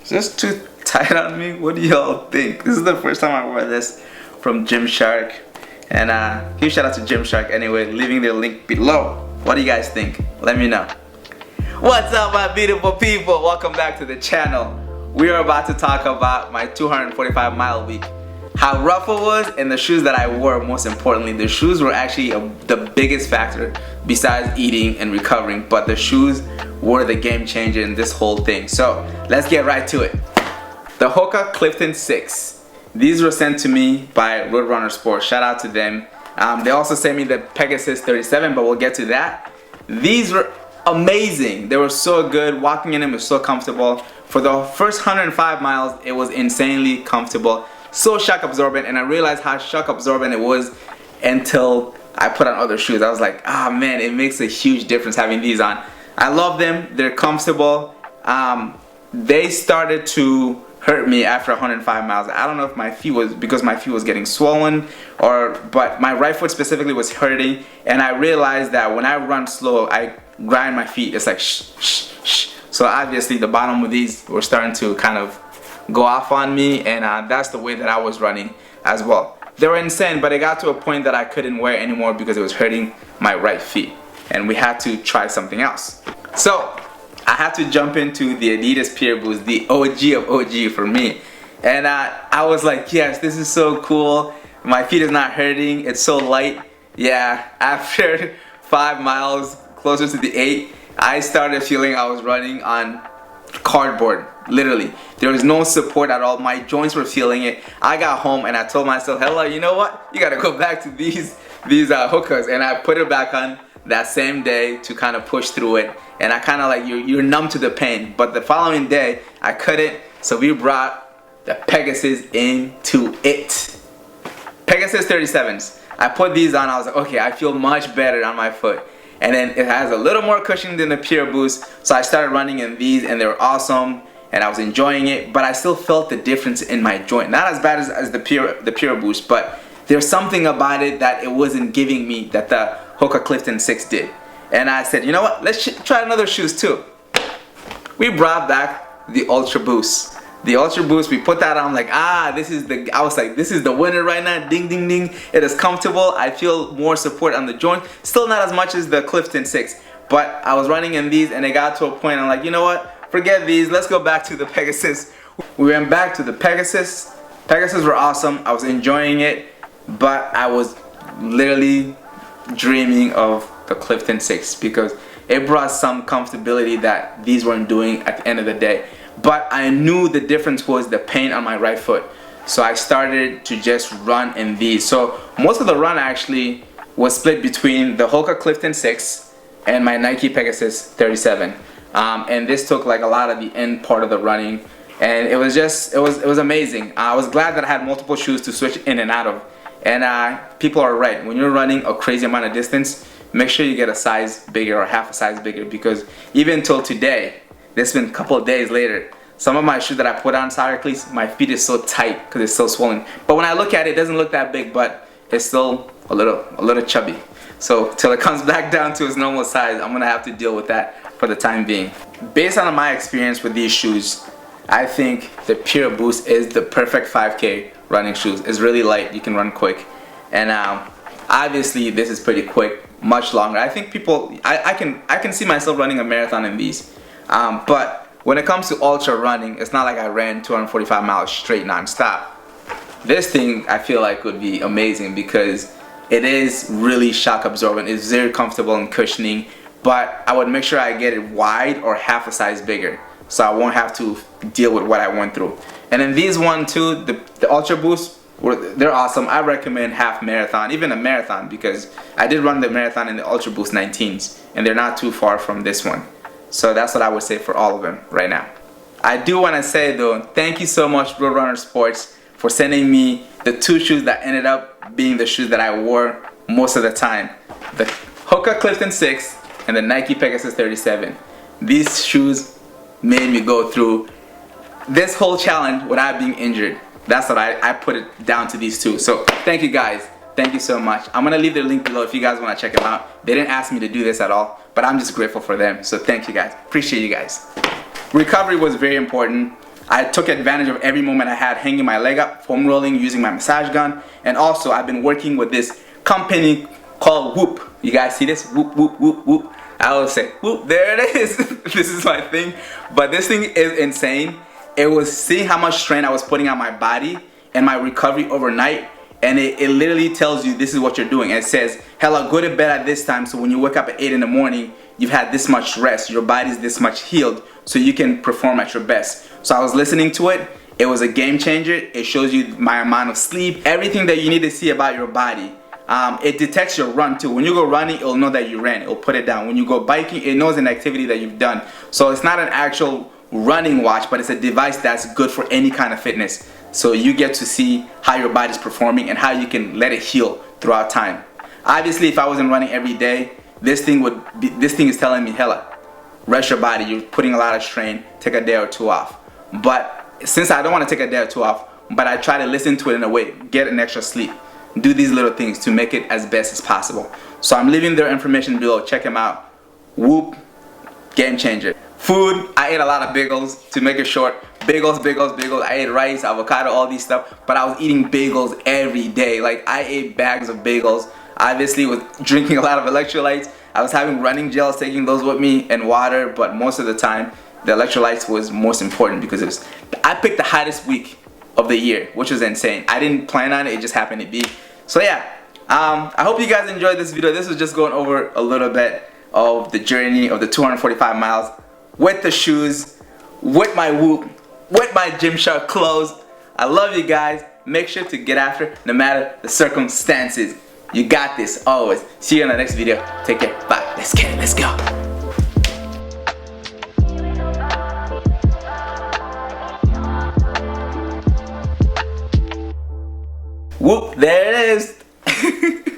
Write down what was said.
Is this too tight on me? What do y'all think? This is the first time I wore this from GYMSHARK. And huge shout out to GYMSHARK anyway, leaving their link below. What do you guys think? Let me know. What's up, my beautiful people? Welcome back to the channel. We are about to talk about my 245-mile week. How rough it was and the shoes that I wore, most importantly. The shoes were actually the biggest factor besides eating and recovering, but the shoes were the game changer in this whole thing. So let's get right to it. The Hoka Clifton 6. These were sent to me by Roadrunner Sports. Shout out to them. They also sent me the Pegasus 37, but we'll get to that. These were amazing. They were so good. Walking in them was so comfortable. For the first 105 miles, it was insanely comfortable. So shock absorbent, and I realized how shock absorbent it was until I put on other shoes. I was like, ah, man, it makes a huge difference having these on. I love them. They're comfortable. They started to hurt me after 105 miles. I don't know if my feet was because my feet was getting swollen, but my right foot specifically was hurting, and I realized that when I run slow, I grind my feet. It's like shh, shh, shh. So obviously the bottom of these were starting to kind of go off on me, and that's the way that I was running as well. They were insane, but it got to a point that I couldn't wear anymore because it was hurting my right feet, and we had to try something else. So I had to jump into the Adidas Pure Boost, the OG of OG for me, and I was like, yes, this is so cool. My feet is not hurting. It's so light. Yeah, after 5 miles, closer to the 8, I started feeling I was running on cardboard. Literally, there was no support at all. My joints were feeling it. I got home and I told myself, hello, you know what? You gotta go back to these Hokas, and I put it back on that same day to kind of push through it. And I kind of like, you're numb to the pain. But the following day, I couldn't. So we brought the Pegasus into it. Pegasus 37s. I put these on. I was like, okay, I feel much better on my foot. And then it has a little more cushioning than the Pure Boost. So I started running in these, and they were awesome. And I was enjoying it, but I still felt the difference in my joint. Not as bad as the Pure Boost, but there's something about it that it wasn't giving me that the Hoka Clifton 6 did. And I said, you know what? Let's try another shoes too. We brought back the Ultra Boost. The Ultra Boost, we put that on. I'm like, I was like, this is the winner right now. Ding, ding, ding. It is comfortable. I feel more support on the joint. Still not as much as the Clifton 6, but I was running in these, and it got to a point I'm like, you know what? Forget these, let's go back to the Pegasus. We went back to the Pegasus. Pegasus were awesome. I was enjoying it, but I was literally dreaming of the Clifton 6 because it brought some comfortability that these weren't doing at the end of the day. But I knew the difference was the pain on my right foot. So I started to just run in these. So most of the run actually was split between the Hoka Clifton 6 and my Nike Pegasus 37. And this took like a lot of the end part of the running, and it was amazing. I was glad that I had multiple shoes to switch in and out of. And people are right, when you're running a crazy amount of distance, make sure you get a size bigger or half a size bigger, because even till today, this has been a couple of days later, some of my shoes that I put on soccer cleats, my feet is so tight because it's so swollen. But when I look at it, it doesn't look that big, but it's still a little chubby. So till it comes back down to its normal size, I'm gonna have to deal with that for the time being. Based on my experience with these shoes, I think the Pure Boost is the perfect 5K running shoes. It's really light, you can run quick, and obviously this is pretty quick, much longer. I think people, I can see myself running a marathon in these, but when it comes to ultra running, it's not like I ran 245 miles straight non-stop. This thing I feel like would be amazing because it is really shock absorbent. It's very comfortable and cushioning. But I would make sure I get it wide or half a size bigger, so I won't have to deal with what I went through. And then these one too, the Ultra Boost, they're awesome. I recommend half marathon, even a marathon, because I did run the marathon in the Ultra Boost 19s, and they're not too far from this one. So that's what I would say for all of them right now. I do want to say though, thank you so much Roadrunner Sports for sending me the 2 shoes that ended up being the shoes that I wore most of the time. The Hoka Clifton 6 and the Nike Pegasus 37. These shoes made me go through this whole challenge without being injured. That's what I put it down to these 2. So thank you guys. Thank you so much. I'm gonna leave their link below if you guys wanna check them out. They didn't ask me to do this at all, but I'm just grateful for them. So thank you guys. Appreciate you guys. Recovery was very important. I took advantage of every moment I had, hanging my leg up, foam rolling, using my massage gun, and also I've been working with this company called Whoop. You guys see this? Whoop, whoop, whoop, whoop. I always say, whoop, there it is. This is my thing. But this thing is insane. It was seeing how much strain I was putting on my body and my recovery overnight. And it literally tells you this is what you're doing. And it says, hella, go to bed at this time, so when you wake up at 8 in the morning, you've had this much rest, your body's this much healed, so you can perform at your best. So I was listening to it. It was a game changer. It shows you my amount of sleep, everything that you need to see about your body. It detects your run too. When you go running, it'll know that you ran. It'll put it down. When you go biking, it knows an activity that you've done. So it's not an actual running watch, but it's a device that's good for any kind of fitness. So you get to see how your body's performing and how you can let it heal throughout time. Obviously, if I wasn't running every day, this thing is telling me, hella, rest your body. You're putting a lot of strain. Take a day or two off. But since I don't want to take a day or two off, but I try to listen to it in a way, get an extra sleep, do these little things to make it as best as possible. So I'm leaving their information below. Check them out. Whoop, game changer. Food, I ate a lot of bagels. To make it short, bagels, bagels, bagels. I ate rice, avocado, all these stuff, but I was eating bagels every day. Like, I ate bags of bagels. Obviously was drinking a lot of electrolytes. I was having running gels, taking those with me, and water, but most of the time the electrolytes was most important because I picked the hottest week of the year, which was insane. I didn't plan on it, it just happened to be. So yeah, I hope you guys enjoyed this video. This was just going over a little bit of the journey of the 245 miles with the shoes, with my Whoop, with my Gymshark clothes. I love you guys. Make sure to get after it no matter the circumstances. You got this always. See you in the next video. Take care. Bye. Let's get it. Let's go. Whoop, there it is.